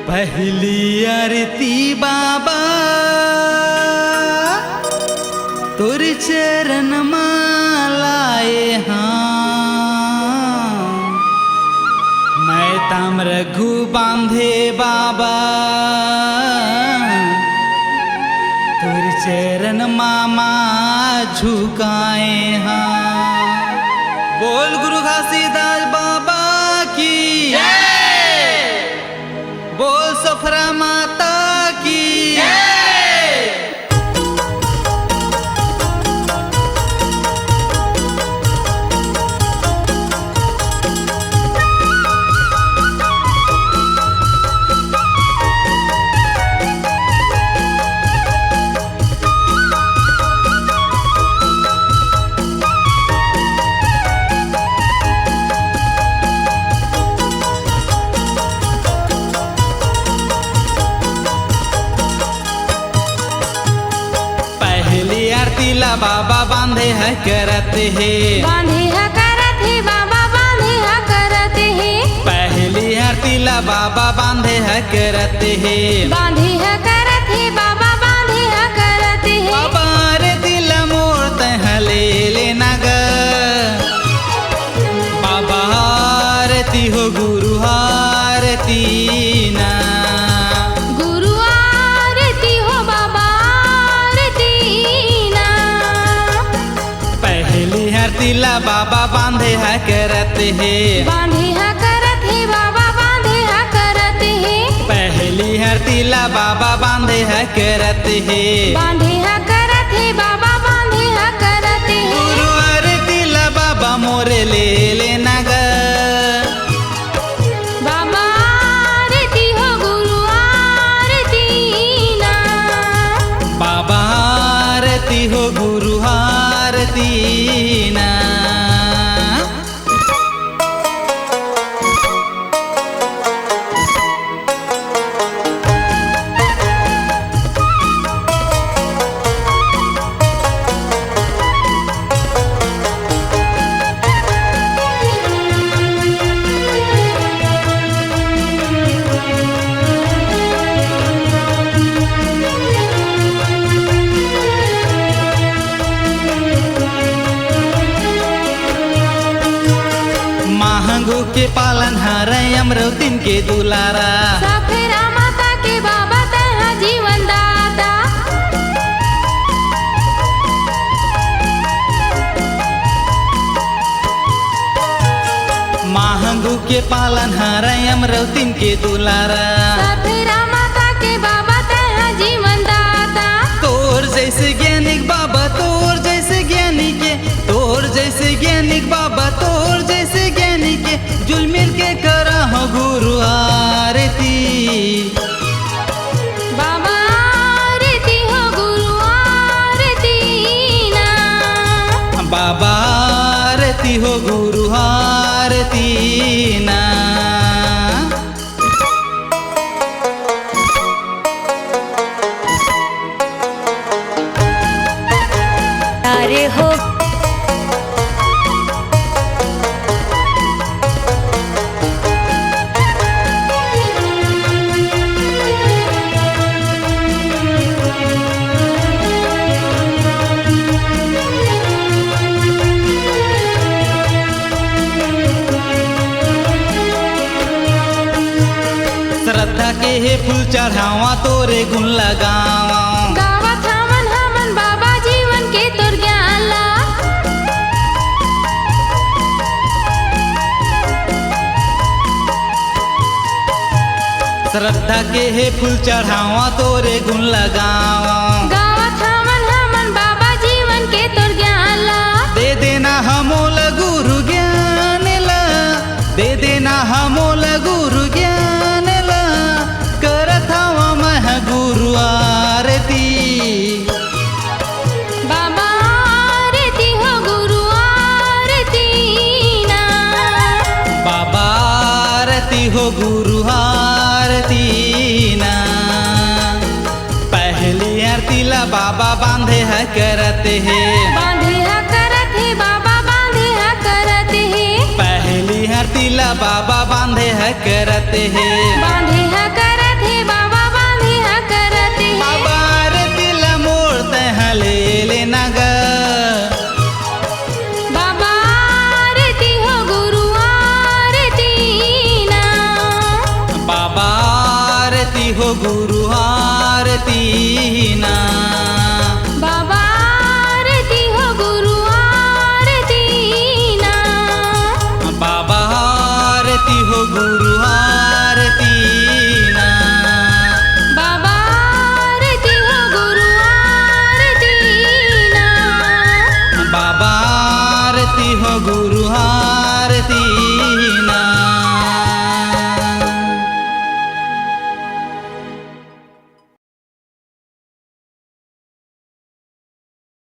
पहली आरती बाबा तोर चरण मालाए हाँ, मैं ताम रघु बांधे बाबा तोर चरण मामा झुकाए हाँ। बोल गुरु घासीदास बाबा की बोल सफरा माता की बाबा बांधे है करते है बाबा बांधे है करते है। पहली आरती ला बाबा बांधे है करते है बांधे है करते बाबा बांधे है करते है। बाबा आरती ला मूर्त है ले लेना ग बाबा आरती हो गुरु आरती ना तिला बाबा बांधे है करते है बांधे है करते बाबा बांधे है करते है। पहली हर तिला बाबा बांधे है करते है बांधे है करते बाबा बांधे है करते है। गुरु आरती ला बाबा मोरे ले लेना ग बाबा आरती हो गुरु आरती ना बाबा आरती हो गुरु आरती ना। के पालन हारे अमरौतीन के दुलारा सफेरा माता के बाबा तेहा जीवन दाता। महंगू के पालन हारे अमरौतीन के दुलारा सफेरा माता के बाबा तेहा जीवन दाता। तोर जैसे ज्ञानिक बाबा तोर जैसे ज्ञानी के तोर जैसे ज्ञानिक बाबा तोर जैसे ज्ञानी के जुल मिल के करा हो गुरु आरती बाबा आरती हो गुरु आरती ना बाबा आरती हो गुरु आरती ना। अरे हो श्रद्धा के हे फूल चढ़ावा तोरे गुण लगावा गावत हमन हमन बाबा जीवन के तोर ज्ञान ला। श्रद्धा के हे फूल चढ़ावा तोरे गुण लगावा गावत हमन हमन बाबा जीवन के तोर ज्ञान ला। दे देना हमोल गुरु ज्ञान ला दे देना हमोल गुरु ज्ञान ला करत हवा मह गुरु आरती बाबा आरती हो गुरु आरती ना बाबा आरती हो गुरु आरती ना। पहली आरती ला बाबा बांधे है करते है बांधे है करते बाबा बांधे है करते है। पहली आरती ला बाबा बांधे है करते हैं। बांधे है करत है बाबा बांधे है करत है। बाबा आरती ला मोड़ते हैं ले लेना ग। बाबा आरती हो गुरु आरती ना। बाबा आरती हो गुरु आरती ना। बाबा आरती हो गुरु आरती ना। बाबा आरती हो गुरु आरती ना। बाबा आरती हो गुरु आरती ना। बाबा आरती हो गुरु